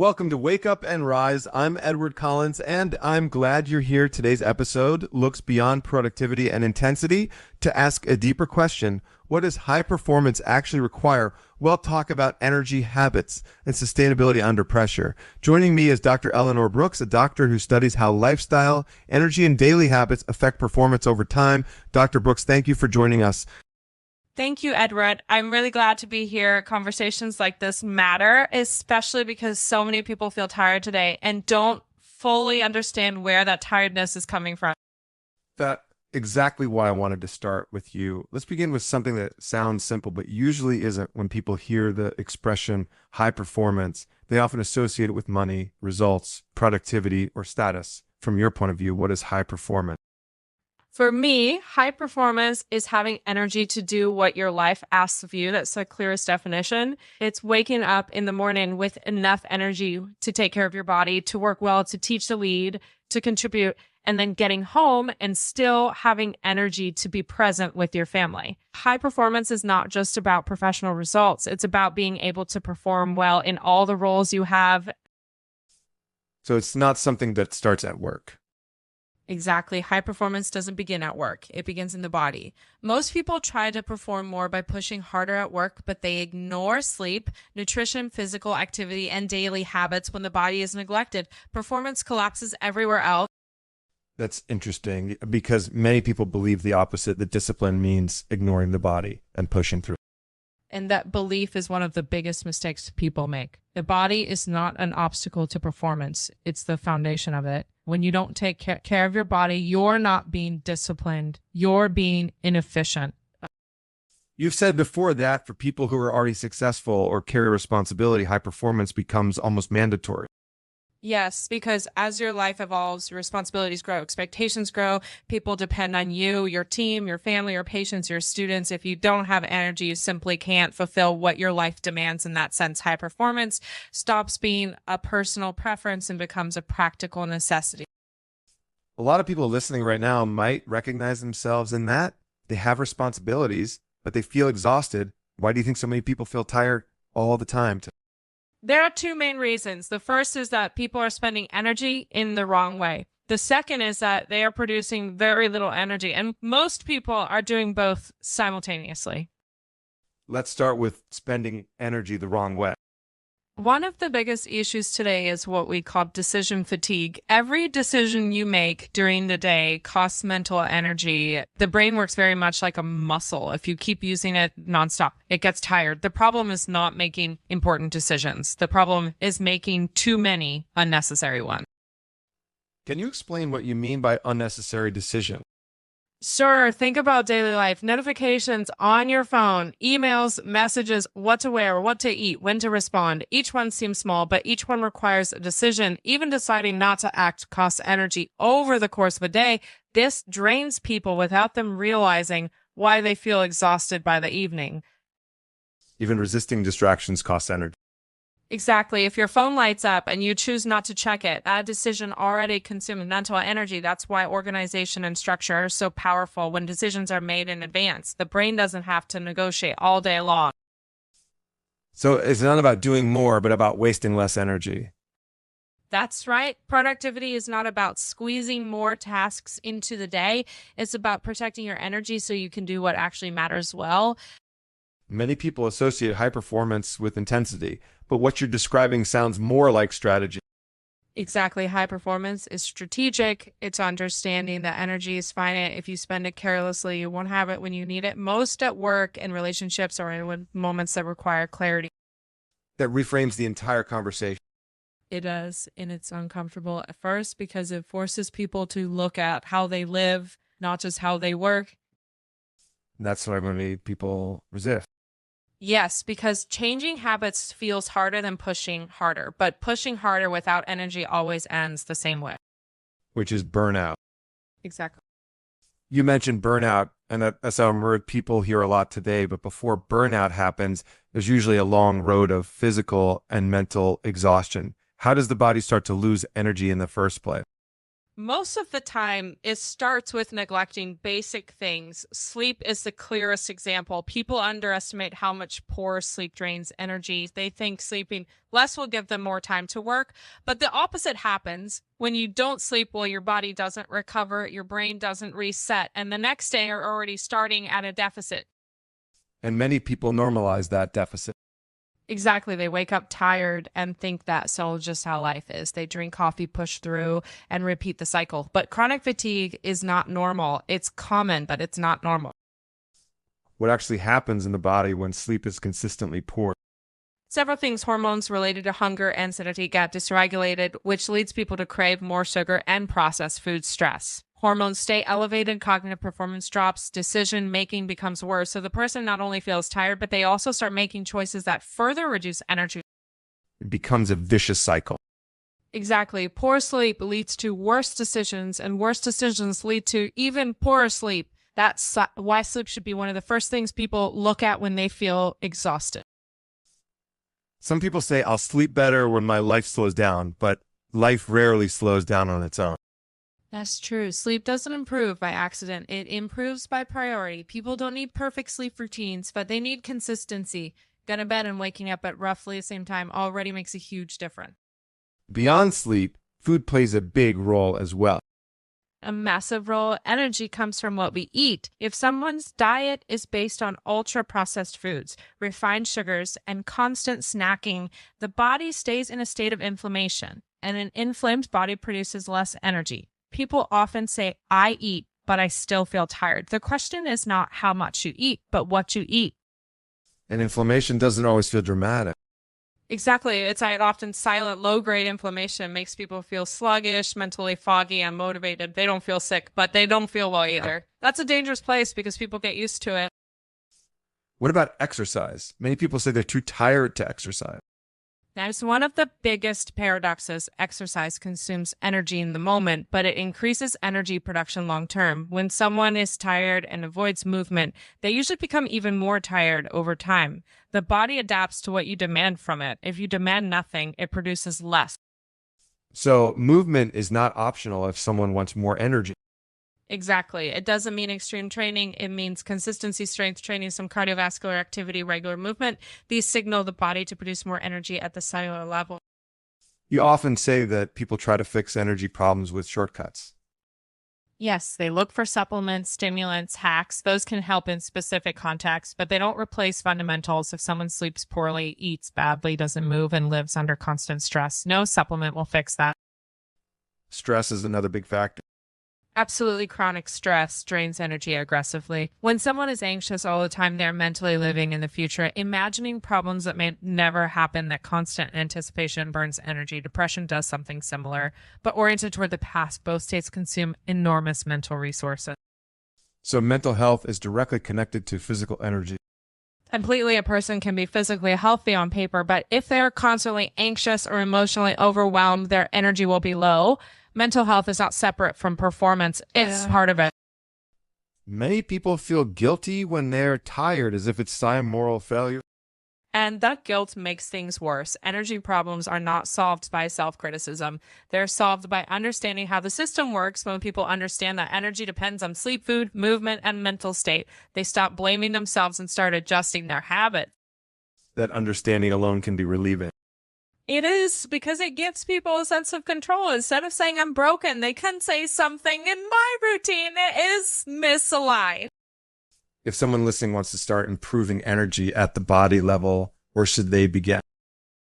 Welcome to Wake Up and Rise. I'm Edward Collins, and I'm glad you're here. Today's episode looks beyond productivity and intensity to ask a deeper question. What does high performance actually require? We'll talk about energy habits and sustainability under pressure. Joining me is Dr. Eleanor Brooks, a doctor who studies how lifestyle, energy, and daily habits affect performance over time. Dr. Brooks, thank you for joining us. Thank you, Edward. I'm really glad to be here. Conversations like this matter, especially because so many people feel tired today and don't fully understand where that tiredness is coming from. That's exactly why I wanted to start with you. Let's begin with something that sounds simple, but usually isn't. When people hear the expression high performance, they often associate it with money, results, productivity, or status. From your point of view, what is high performance? For me, high performance is having energy to do what your life asks of you. That's the clearest definition. It's waking up in the morning with enough energy to take care of your body, to work well, to teach, to lead, to contribute, and then getting home and still having energy to be present with your family. High performance is not just about professional results. It's about being able to perform well in all the roles you have. So it's not something that starts at work. Exactly. High performance doesn't begin at work. It begins in the body. Most people try to perform more by pushing harder at work, but they ignore sleep, nutrition, physical activity, and daily habits when the body is neglected. Performance collapses everywhere else. That's interesting because many people believe the opposite, that discipline means ignoring the body and pushing through. And that belief is one of the biggest mistakes people make. The body is not an obstacle to performance. It's the foundation of it. When you don't take care of your body, you're not being disciplined. You're being inefficient. You've said before that for people who are already successful or carry responsibility, high performance becomes almost mandatory. Yes, because as your life evolves, your responsibilities grow, expectations grow, people depend on you, your team, your family, your patients, your students. If you don't have energy, you simply can't fulfill what your life demands in that sense. High performance stops being a personal preference and becomes a practical necessity. A lot of people listening right now might recognize themselves in that. They have responsibilities, but they feel exhausted. Why do you think so many people feel tired all the time? There are two main reasons. The first is that people are spending energy in the wrong way. The second is that they are producing very little energy, and most people are doing both simultaneously. Let's start with spending energy the wrong way. One of the biggest issues today is what we call decision fatigue. Every decision you make during the day costs mental energy. The brain works very much like a muscle. If you keep using it nonstop, it gets tired. The problem is not making important decisions. The problem is making too many unnecessary ones. Can you explain what you mean by unnecessary decision? Sure. Think about daily life, notifications on your phone, emails, messages, what to wear, what to eat, when to respond. Each one seems small, but each one requires a decision. Even deciding not to act costs energy over the course of a day. This drains people without them realizing why they feel exhausted by the evening. Even resisting distractions costs energy. Exactly. If your phone lights up and you choose not to check it, that decision already consumes mental energy. That's why organization and structure are so powerful when decisions are made in advance. The brain doesn't have to negotiate all day long. So it's not about doing more, but about wasting less energy. That's right. Productivity is not about squeezing more tasks into the day. It's about protecting your energy so you can do what actually matters well. Many people associate high performance with intensity, but what you're describing sounds more like strategy. Exactly. High performance is strategic. It's understanding that energy is finite. If you spend it carelessly, you won't have it when you need it. Most at work and relationships are in moments that require clarity. That reframes the entire conversation. It does, and it's uncomfortable at first because it forces people to look at how they live, not just how they work. That's why many people resist. Yes, because changing habits feels harder than pushing harder, but pushing harder without energy always ends the same way. Which is burnout. Exactly. You mentioned burnout, and that's a word people hear a lot today, but before burnout happens, there's usually a long road of physical and mental exhaustion. How does the body start to lose energy in the first place? Most of the time, it starts with neglecting basic things. Sleep is the clearest example. People underestimate how much poor sleep drains energy. They think sleeping less will give them more time to work, but the opposite happens. When you don't sleep well, your body doesn't recover, your brain doesn't reset, and the next day you're already starting at a deficit. And many people normalize that deficit. Exactly. They wake up tired and think that's all just how life is. They drink coffee, push through, and repeat the cycle. But chronic fatigue is not normal. It's common, but it's not normal. What actually happens in the body when sleep is consistently poor? Several things, hormones related to hunger and satiety get dysregulated, which leads people to crave more sugar and processed food. Stress. Hormones stay elevated, cognitive performance drops, decision making becomes worse. So the person not only feels tired, but they also start making choices that further reduce energy. It becomes a vicious cycle. Exactly. Poor sleep leads to worse decisions, and worse decisions lead to even poorer sleep. That's why sleep should be one of the first things people look at when they feel exhausted. Some people say I'll sleep better when my life slows down, but life rarely slows down on its own. That's true. Sleep doesn't improve by accident. It improves by priority. People don't need perfect sleep routines, but they need consistency. Going to bed and waking up at roughly the same time already makes a huge difference. Beyond sleep, food plays a big role as well. A massive role. Energy comes from what we eat. If someone's diet is based on ultra processed foods, refined sugars, and constant snacking, the body stays in a state of inflammation, and an inflamed body produces less energy. People often say, I eat, but I still feel tired. The question is not how much you eat, but what you eat. And inflammation doesn't always feel dramatic. Exactly. It's often silent, low-grade inflammation makes people feel sluggish, mentally foggy, unmotivated. They don't feel sick, but they don't feel well either. That's a dangerous place because people get used to it. What about exercise? Many people say they're too tired to exercise. That's one of the biggest paradoxes. Exercise consumes energy in the moment, but it increases energy production long term. When someone is tired and avoids movement, they usually become even more tired over time. The body adapts to what you demand from it. If you demand nothing, it produces less. So movement is not optional if someone wants more energy. Exactly. It doesn't mean extreme training. It means consistency, strength training, some cardiovascular activity, regular movement. These signal the body to produce more energy at the cellular level. You often say that people try to fix energy problems with shortcuts. Yes, they look for supplements, stimulants, hacks. Those can help in specific contexts, but they don't replace fundamentals. If someone sleeps poorly, eats badly, doesn't move, and lives under constant stress, no supplement will fix that. Stress is another big factor. Absolutely. Chronic stress drains energy aggressively. When someone is anxious all the time, they're mentally living in the future, imagining problems that may never happen. That constant anticipation burns energy. Depression does something similar, but oriented toward the past. Both states consume enormous mental resources. So mental health is directly connected to physical energy. Completely, a person can be physically healthy on paper, but if they're constantly anxious or emotionally overwhelmed, their energy will be low. Mental health is not separate from performance. It's part of it. Many people feel guilty when they're tired, as if it's sign of moral failure. And that guilt makes things worse. Energy problems are not solved by self-criticism. They're solved by understanding how the system works. When people understand that energy depends on sleep, food, movement, and mental state, they stop blaming themselves and start adjusting their habits. That understanding alone can be relieving. It is, because it gives people a sense of control. Instead of saying I'm broken, they can say something in my routine is misaligned. If someone listening wants to start improving energy at the body level, where should they begin?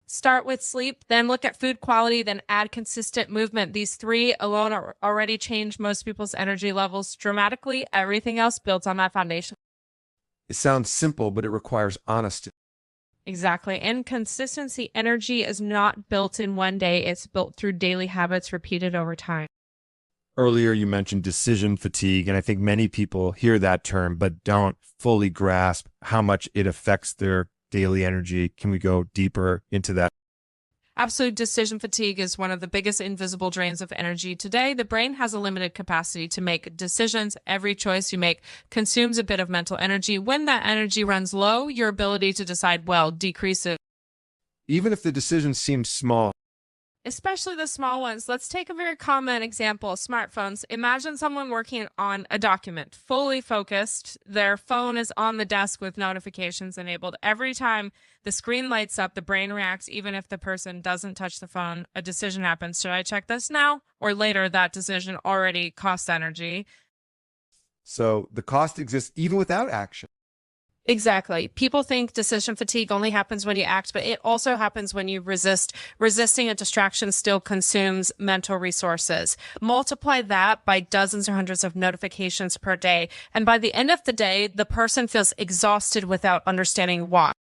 Start with sleep, then look at food quality, then add consistent movement. These three alone already change most people's energy levels dramatically. Everything else builds on that foundation. It sounds simple, but it requires honesty. Exactly. And consistency. Energy is not built in one day. It's built through daily habits repeated over time. Earlier, you mentioned decision fatigue, and I think many people hear that term but don't fully grasp how much it affects their daily energy. Can we go deeper into that? Absolute. Decision fatigue is one of the biggest invisible drains of energy today. The brain has a limited capacity to make decisions. Every choice you make consumes a bit of mental energy. When that energy runs low, your ability to decide well decreases. Even if the decision seems small, Especially the small ones. Let's take a very common example, smartphones. Imagine someone working on a document, fully focused. Their phone is on the desk with notifications enabled. Every time the screen lights up, the brain reacts, even if the person doesn't touch the phone. A decision happens. Should I check this now or later? That decision already costs energy. So the cost exists even without action. Exactly. People think decision fatigue only happens when you act, but it also happens when you resist. Resisting a distraction still consumes mental resources. Multiply that by dozens or hundreds of notifications per day. And by the end of the day, the person feels exhausted without understanding why.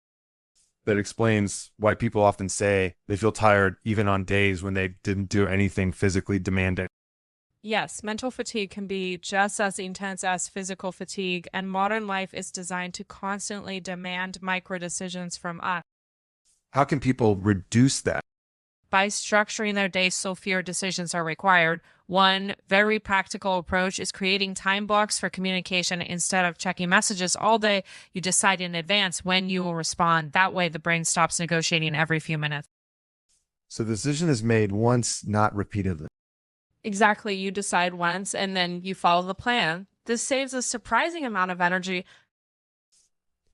That explains why people often say they feel tired even on days when they didn't do anything physically demanding. Yes, mental fatigue can be just as intense as physical fatigue, and modern life is designed to constantly demand micro decisions from us. How can people reduce that? By structuring their day so fewer decisions are required, one very practical approach is creating time blocks for communication. Instead of checking messages all day, you decide in advance when you will respond. That way, the brain stops negotiating every few minutes. So the decision is made once, not repeatedly. Exactly. You decide once and then you follow the plan. This saves a surprising amount of energy.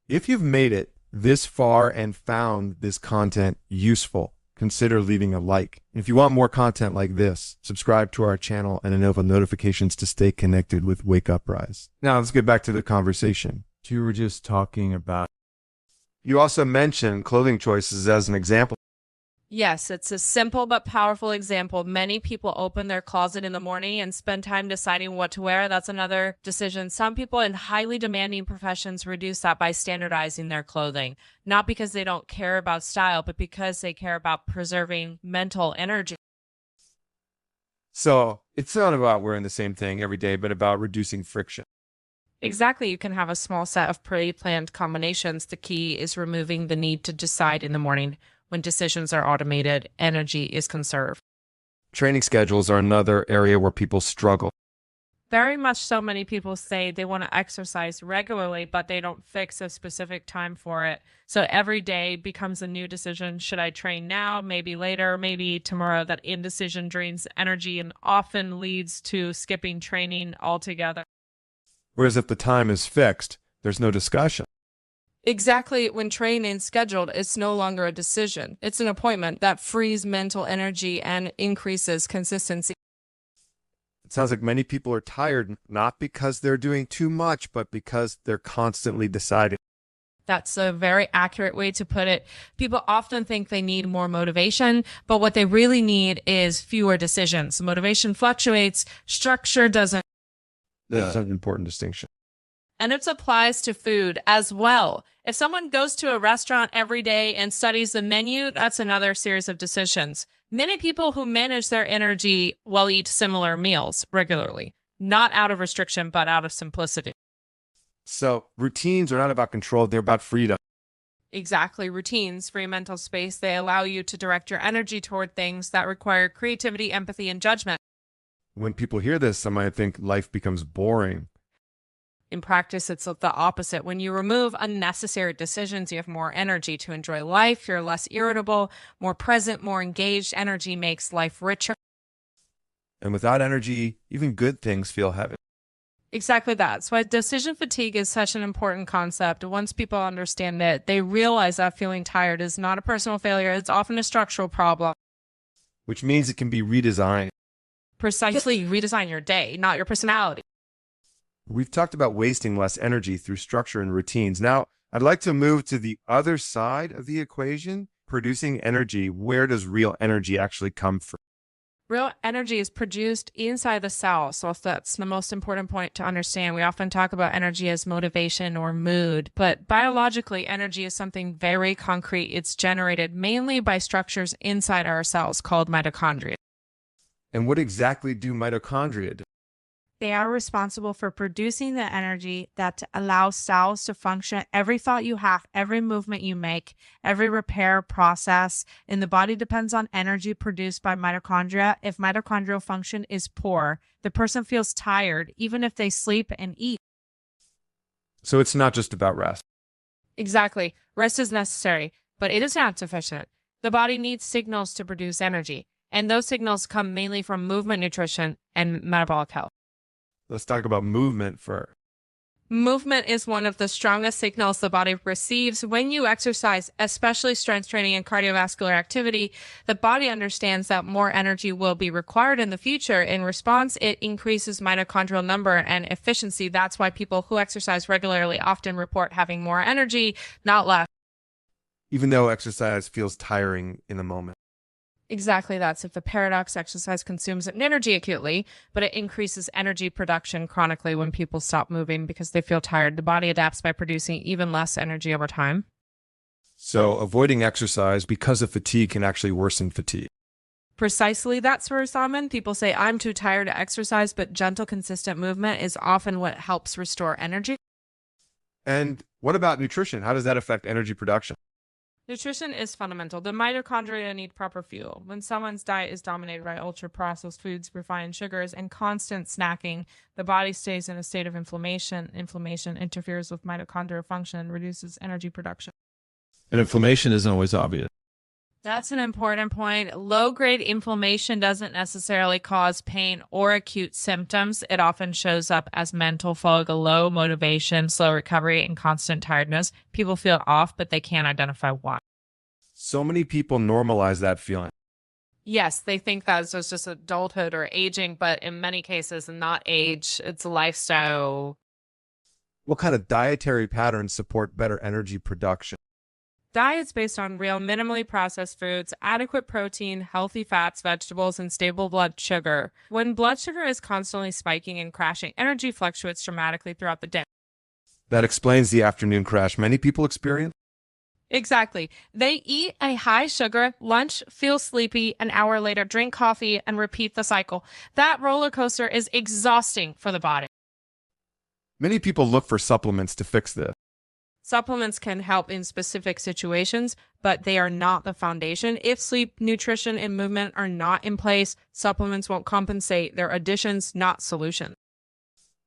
If you've made it this far and found this content useful, consider leaving a like. If you want more content like this, subscribe to our channel and enable notifications to stay connected with Wake Up Rise. Now let's get back to the conversation. You were just talking about. You also mentioned clothing choices as an example. Yes, it's a simple but powerful example. Many people open their closet in the morning and spend time deciding what to wear. That's another decision. Some people in highly demanding professions reduce that by standardizing their clothing, not because they don't care about style, but because they care about preserving mental energy. So it's not about wearing the same thing every day, but about reducing friction. Exactly. You can have a small set of pre-planned combinations. The key is removing the need to decide in the morning. When decisions are automated, energy is conserved. Training schedules are another area where people struggle. Very much so. Many people say they want to exercise regularly, but they don't fix a specific time for it. So every day becomes a new decision. Should I train now? Maybe later, maybe tomorrow. That indecision drains energy and often leads to skipping training altogether. Whereas if the time is fixed, there's no discussion. Exactly. When training's scheduled, it's no longer a decision. It's an appointment that frees mental energy and increases consistency. It sounds like many people are tired, not because they're doing too much, but because they're constantly deciding. That's a very accurate way to put it. People often think they need more motivation, but what they really need is fewer decisions. Motivation fluctuates, structure doesn't. That's an important distinction. And it applies to food as well. If someone goes to a restaurant every day and studies the menu, that's another series of decisions. Many people who manage their energy will eat similar meals regularly, not out of restriction, but out of simplicity. So routines are not about control, they're about freedom. Exactly. Routines, free mental space, they allow you to direct your energy toward things that require creativity, empathy, and judgment. When people hear this, some might think life becomes boring. In practice, it's the opposite. When you remove unnecessary decisions, you have more energy to enjoy life. You're less irritable, more present, more engaged. Energy makes life richer. And without energy, even good things feel heavy. Exactly that. So decision fatigue is such an important concept. Once people understand it, they realize that feeling tired is not a personal failure. It's often a structural problem. Which means it can be redesigned. Precisely, redesign your day, not your personality. We've talked about wasting less energy through structure and routines. Now, I'd like to move to the other side of the equation, producing energy. Where does real energy actually come from? Real energy is produced inside the cell. So that's the most important point to understand. We often talk about energy as motivation or mood, but biologically, energy is something very concrete. It's generated mainly by structures inside our cells called mitochondria. And what exactly do mitochondria do? They are responsible for producing the energy that allows cells to function. Every thought you have, every movement you make, every repair process in the body depends on energy produced by mitochondria. If mitochondrial function is poor, the person feels tired, even if they sleep and eat. So it's not just about rest. Exactly. Rest is necessary, but it is not sufficient. The body needs signals to produce energy. And those signals come mainly from movement, nutrition, and metabolic health. Let's talk about movement first. Movement is one of the strongest signals the body receives when you exercise, especially strength training and cardiovascular activity. The body understands that more energy will be required in the future. In response, it increases mitochondrial number and efficiency. That's why people who exercise regularly often report having more energy, not less. Even though exercise feels tiring in the moment. Exactly, that's if the paradox. Exercise consumes energy acutely, but it increases energy production chronically when people stop moving because they feel tired. The body adapts by producing even less energy over time. So avoiding exercise because of fatigue can actually worsen fatigue. Precisely, that's where Salmon. People say, I'm too tired to exercise, but gentle, consistent movement is often what helps restore energy. And what about nutrition? How does that affect energy production? Nutrition is fundamental. The mitochondria need proper fuel. When someone's diet is dominated by ultra-processed foods, refined sugars, and constant snacking, the body stays in a state of inflammation. Inflammation interferes with mitochondrial function and reduces energy production. And inflammation isn't always obvious. That's an important point. Low-grade inflammation doesn't necessarily cause pain or acute symptoms. It often shows up as mental fog, low motivation, slow recovery, and constant tiredness. People feel off, but they can't identify why. So many people normalize that feeling. Yes, they think that it's just adulthood or aging, but in many cases, not age. It's a lifestyle. What kind of dietary patterns support better energy production? Diets based on real, minimally processed foods, adequate protein, healthy fats, vegetables, and stable blood sugar. When blood sugar is constantly spiking and crashing, energy fluctuates dramatically throughout the day. That explains the afternoon crash many people experience. Exactly. They eat a high sugar lunch, feel sleepy, an hour later drink coffee, and repeat the cycle. That roller coaster is exhausting for the body. Many people look for supplements to fix this. Supplements can help in specific situations, but they are not the foundation. If sleep, nutrition, and movement are not in place, supplements won't compensate. They're additions, not solutions.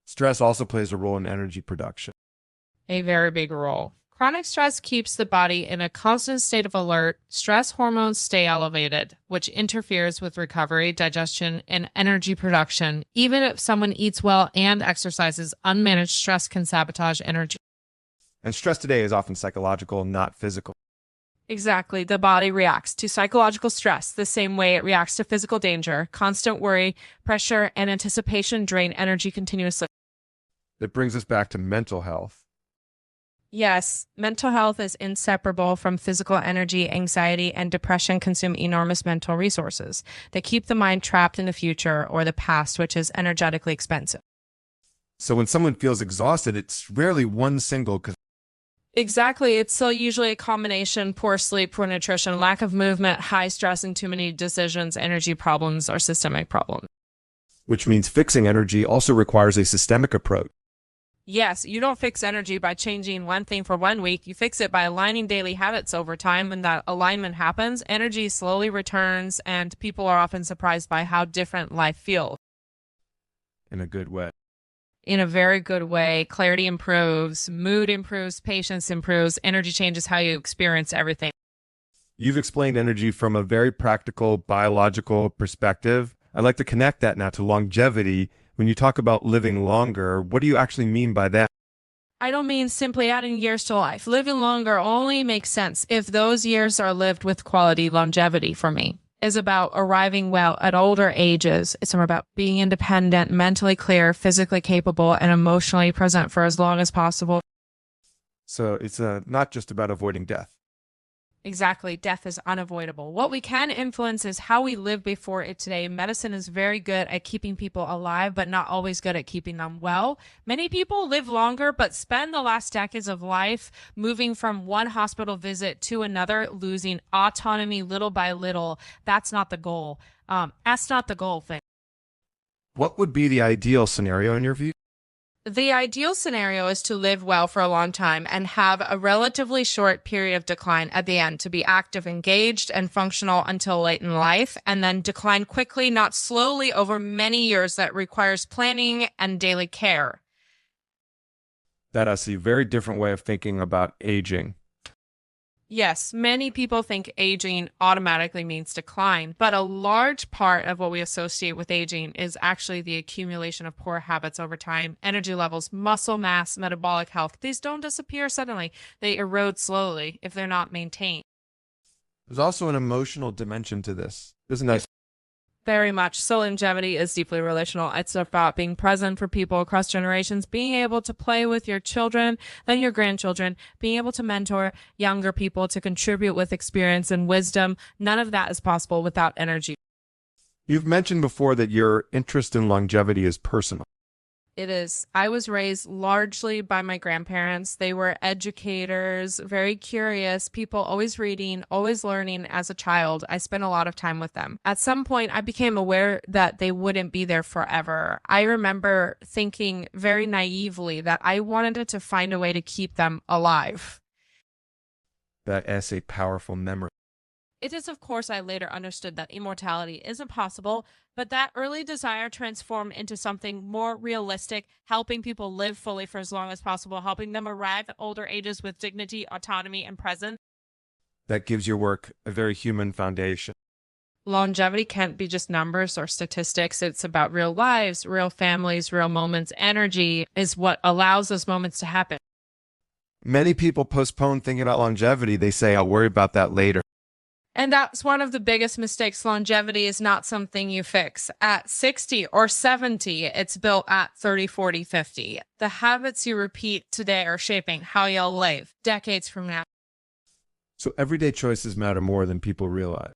Stress also plays a role in energy production. A very big role. Chronic stress keeps the body in a constant state of alert. Stress hormones stay elevated, which interferes with recovery, digestion, and energy production. Even if someone eats well and exercises, unmanaged stress can sabotage energy. And stress today is often psychological, not physical. Exactly. The body reacts to psychological stress the same way it reacts to physical danger. Constant worry, pressure, and anticipation drain energy continuously. That brings us back to mental health. Yes, mental health is inseparable from physical energy. Anxiety and depression consume enormous mental resources. They keep the mind trapped in the future or the past, which is energetically expensive. So when someone feels exhausted, it's rarely one single. Exactly. It's still usually a combination: poor sleep, poor nutrition, lack of movement, high stress, and too many decisions, energy problems, or systemic problems. Which means fixing energy also requires a systemic approach. Yes, you don't fix energy by changing one thing for 1 week. You fix it by aligning daily habits over time. When that alignment happens, energy slowly returns, and people are often surprised by how different life feels. In a good way. In a very good way. Clarity improves, mood improves, patience improves, energy changes how you experience everything. You've explained energy from a very practical, biological perspective. I'd like to connect that now to longevity. When you talk about living longer, what do you actually mean by that? I don't mean simply adding years to life. Living longer only makes sense if those years are lived with quality. Longevity for me is about arriving well at older ages. It's about being independent, mentally clear, physically capable, and emotionally present for as long as possible. So it's not just about avoiding death. Exactly. Death is unavoidable. What we can influence is how we live before it today. Medicine is very good at keeping people alive, but not always good at keeping them well. Many people live longer, but spend the last decades of life moving from one hospital visit to another, losing autonomy little by little. That's not the goal. That's not the goal thing. What would be the ideal scenario in your view? The ideal scenario is to live well for a long time and have a relatively short period of decline at the end, to be active, engaged, and functional until late in life, and then decline quickly, not slowly, over many years. That requires planning and daily care. That is a very different way of thinking about aging. Yes, many people think aging automatically means decline, but a large part of what we associate with aging is actually the accumulation of poor habits over time. Energy levels, muscle mass, metabolic health, these don't disappear suddenly. They erode slowly if they're not maintained. There's also an emotional dimension to this, isn't that? Very much. So longevity is deeply relational. It's about being present for people across generations, being able to play with your children, then your grandchildren, being able to mentor younger people to contribute with experience and wisdom. None of that is possible without energy. You've mentioned before that your interest in longevity is personal. It is. I was raised largely by my grandparents. They were educators, very curious people, always reading, always learning as a child. I spent a lot of time with them. At some point, I became aware that they wouldn't be there forever. I remember thinking very naively that I wanted to find a way to keep them alive. That's a powerful memory. It is, of course, I later understood that immortality isn't possible, but that early desire transformed into something more realistic, helping people live fully for as long as possible, helping them arrive at older ages with dignity, autonomy, and presence. That gives your work a very human foundation. Longevity can't be just numbers or statistics. It's about real lives, real families, real moments. Energy is what allows those moments to happen. Many people postpone thinking about longevity. They say, I'll worry about that later. And that's one of the biggest mistakes. Longevity is not something you fix at 60 or 70. It's built at 30, 40, 50. The habits you repeat today are shaping how you'll live decades from now. So everyday choices matter more than people realize.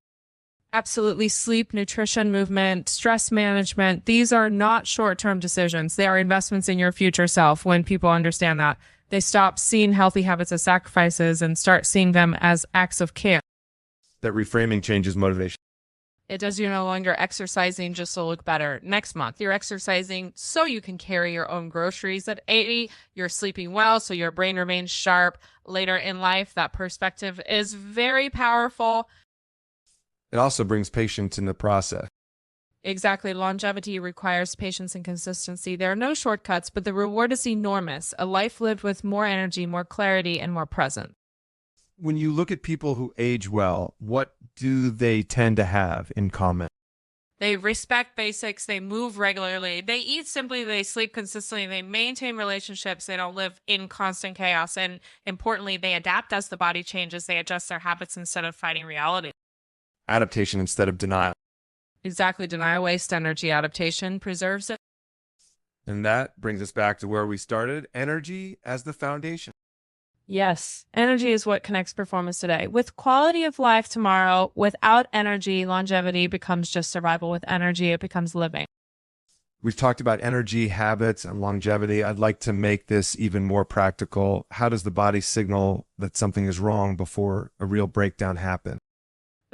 Absolutely. Sleep, nutrition, movement, stress management. These are not short-term decisions. They are investments in your future self. When people understand that, they stop seeing healthy habits as sacrifices and start seeing them as acts of care. That reframing changes motivation. It does. You're no longer exercising just to look better next month. You're exercising so you can carry your own groceries at 80. You're sleeping well so your brain remains sharp later in life. That perspective is very powerful. It also brings patience in the process. Exactly. Longevity requires patience and consistency. There are no shortcuts, but the reward is enormous. A life lived with more energy, more clarity, and more presence. When you look at people who age well, what do they tend to have in common? They respect basics. They move regularly. They eat simply. They sleep consistently. They maintain relationships. They don't live in constant chaos. And importantly, they adapt as the body changes. They adjust their habits instead of fighting reality. Adaptation instead of denial. Exactly. Denial wastes energy. Adaptation preserves it. And that brings us back to where we started, energy as the foundation. Yes, energy is what connects performance today with quality of life tomorrow. Without energy, longevity becomes just survival. With energy, it becomes living. We've talked about energy, habits, and longevity. I'd like to make this even more practical. How does the body signal that something is wrong before a real breakdown happens?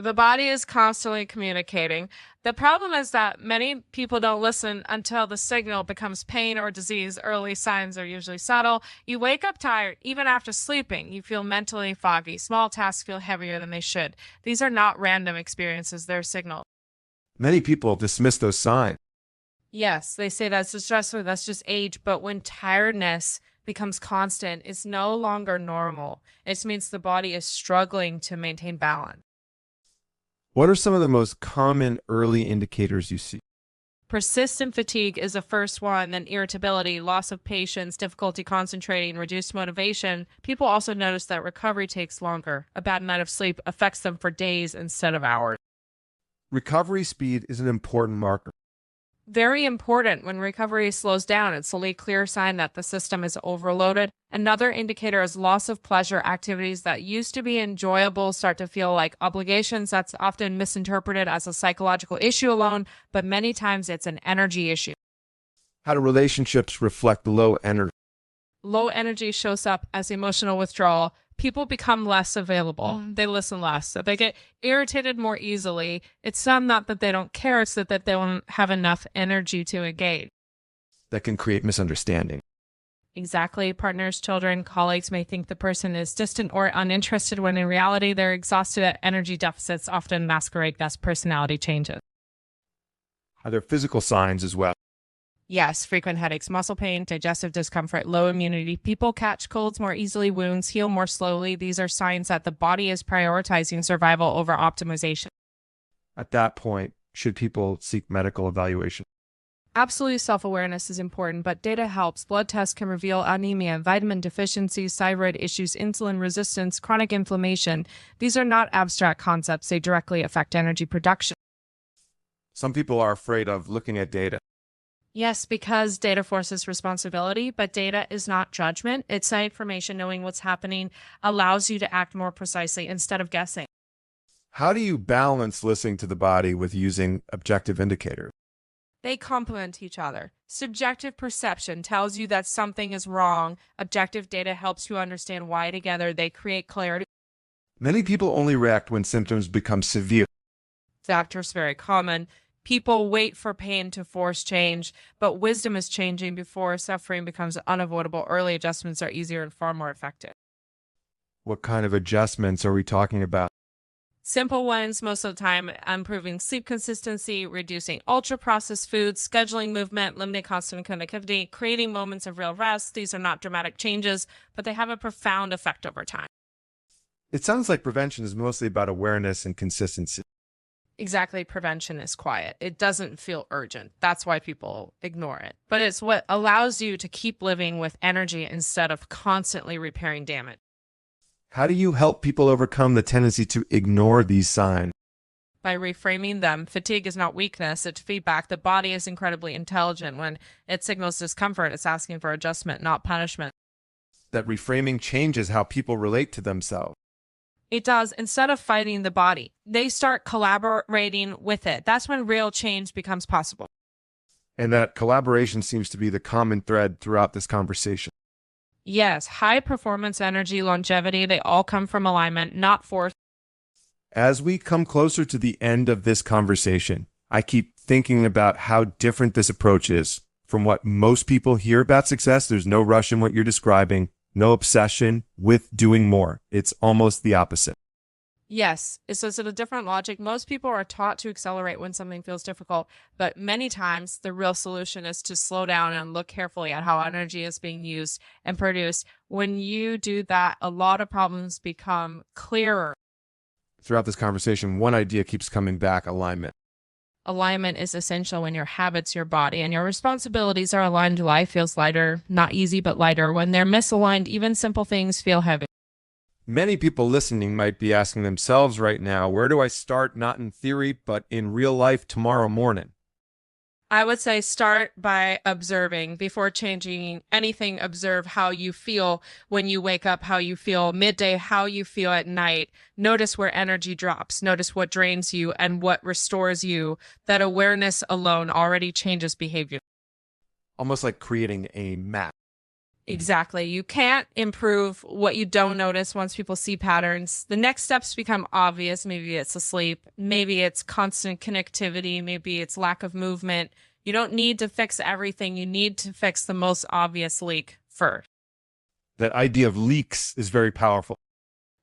The body is constantly communicating. The problem is that many people don't listen until the signal becomes pain or disease. Early signs are usually subtle. You wake up tired even after sleeping. You feel mentally foggy. Small tasks feel heavier than they should. These are not random experiences. They're signals. Many people dismiss those signs. Yes, they say that's just stress or that's just age. But when tiredness becomes constant, it's no longer normal. It means the body is struggling to maintain balance. What are some of the most common early indicators you see? Persistent fatigue is the first one, then irritability, loss of patience, difficulty concentrating, reduced motivation. People also notice that recovery takes longer. A bad night of sleep affects them for days instead of hours. Recovery speed is an important marker. Very important. When recovery slows down, it's a clear sign that the system is overloaded. Another indicator is loss of pleasure. Activities that used to be enjoyable start to feel like obligations. That's often misinterpreted as a psychological issue alone, but many times it's an energy issue. How do relationships reflect low energy? Low energy shows up as emotional withdrawal. People become less available. They listen less. So they get irritated more easily. It's not that they don't care, it's that they don't have enough energy to engage. That can create misunderstanding. Exactly. Partners, children, colleagues may think the person is distant or uninterested when in reality they're exhausted. At energy deficits often masquerade as personality changes. Are there physical signs as well? Yes, frequent headaches, muscle pain, digestive discomfort, low immunity. People catch colds more easily, wounds heal more slowly. These are signs that the body is prioritizing survival over optimization. At that point, should people seek medical evaluation? Absolute self-awareness is important, but data helps. Blood tests can reveal anemia, vitamin deficiencies, thyroid issues, insulin resistance, chronic inflammation. These are not abstract concepts. They directly affect energy production. Some people are afraid of looking at data. Yes, because data forces responsibility, but data is not judgment. It's that information. Knowing what's happening allows you to act more precisely instead of guessing. How do you balance listening to the body with using objective indicators? They complement each other. Subjective perception tells you that something is wrong. Objective data helps you understand why. Together, they create clarity. Many people only react when symptoms become severe. Factors very common. People wait for pain to force change, but wisdom is changing before suffering becomes unavoidable. Early adjustments are easier and far more effective. What kind of adjustments are we talking about? Simple ones most of the time: improving sleep consistency, reducing ultra-processed foods, scheduling movement, limiting constant connectivity, creating moments of real rest. These are not dramatic changes, but they have a profound effect over time. It sounds like prevention is mostly about awareness and consistency. Exactly. Prevention is quiet. It doesn't feel urgent. That's why people ignore it. But it's what allows you to keep living with energy instead of constantly repairing damage. How do you help people overcome the tendency to ignore these signs? By reframing them. Fatigue is not weakness, it's feedback. The body is incredibly intelligent. When it signals discomfort, it's asking for adjustment, not punishment. That reframing changes how people relate to themselves. It does. Instead of fighting the body, they start collaborating with it. That's when real change becomes possible. And that collaboration seems to be the common thread throughout this conversation. Yes, high performance, energy, longevity, they all come from alignment, not force. As we come closer to the end of this conversation, I keep thinking about how different this approach is from what most people hear about success. There's no rush in what you're describing, no obsession with doing more. It's almost the opposite. Yes, it's just a different logic. Most people are taught to accelerate when something feels difficult, but many times the real solution is to slow down and look carefully at how energy is being used and produced. When you do that, a lot of problems become clearer. Throughout this conversation, one idea keeps coming back: alignment. Alignment is essential when your habits, your body, and your responsibilities are aligned. Life feels lighter, not easy, but lighter. When they're misaligned, even simple things feel heavy. Many people listening might be asking themselves right now, where do I start, not in theory, but in real life tomorrow morning? I would say start by observing. Before changing anything, observe how you feel when you wake up, how you feel midday, how you feel at night. Notice where energy drops. Notice what drains you and what restores you. That awareness alone already changes behavior. Almost like creating a map. Exactly. You can't improve what you don't notice. Once people see patterns, the next steps become obvious. Maybe it's asleep. Maybe it's constant connectivity. Maybe it's lack of movement. You don't need to fix everything. You need to fix the most obvious leak first. That idea of leaks is very powerful.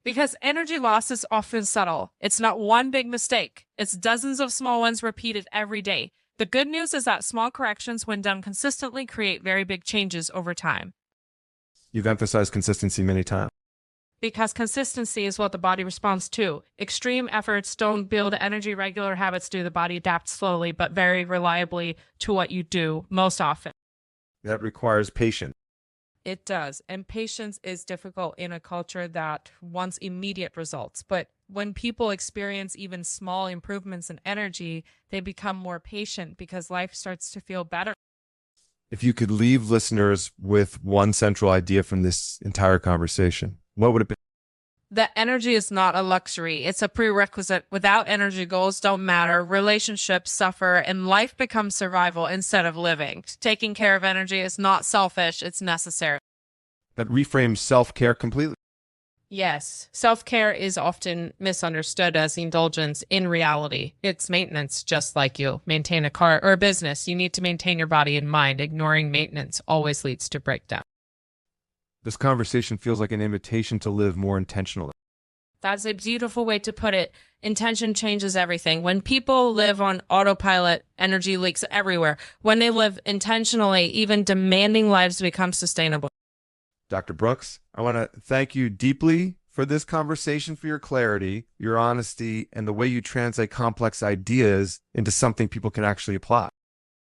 Because energy loss is often subtle. It's not one big mistake. It's dozens of small ones repeated every day. The good news is that small corrections, when done consistently, create very big changes over time. You've emphasized consistency many times. Because consistency is what the body responds to. Extreme efforts don't build energy. Regular habits do. The body adapts slowly, but very reliably to what you do most often. That requires patience. It does. And patience is difficult in a culture that wants immediate results. But when people experience even small improvements in energy, they become more patient because life starts to feel better. If you could leave listeners with one central idea from this entire conversation, what would it be? That energy is not a luxury. It's a prerequisite. Without energy, goals don't matter. Relationships suffer and life becomes survival instead of living. Taking care of energy is not selfish. It's necessary. That reframes self-care completely. Yes. Self-care is often misunderstood as indulgence. In reality, it's maintenance. Just like you maintain a car or a business, you need to maintain your body and mind. Ignoring maintenance always leads to breakdown. This conversation feels like an invitation to live more intentionally. That's a beautiful way to put it. Intention changes everything. When people live on autopilot, energy leaks everywhere. When they live intentionally, even demanding lives become sustainable. Dr. Brooks, I want to thank you deeply for this conversation, for your clarity, your honesty, and the way you translate complex ideas into something people can actually apply.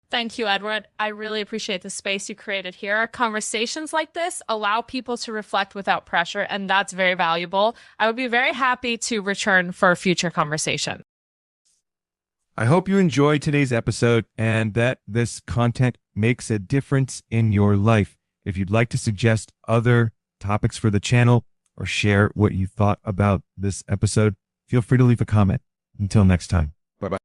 Thank you, Edward. I really appreciate the space you created here. Conversations like this allow people to reflect without pressure, and that's very valuable. I would be very happy to return for a future conversation. I hope you enjoyed today's episode and that this content makes a difference in your life. If you'd like to suggest other topics for the channel or share what you thought about this episode, feel free to leave a comment. Until next time. Bye-bye.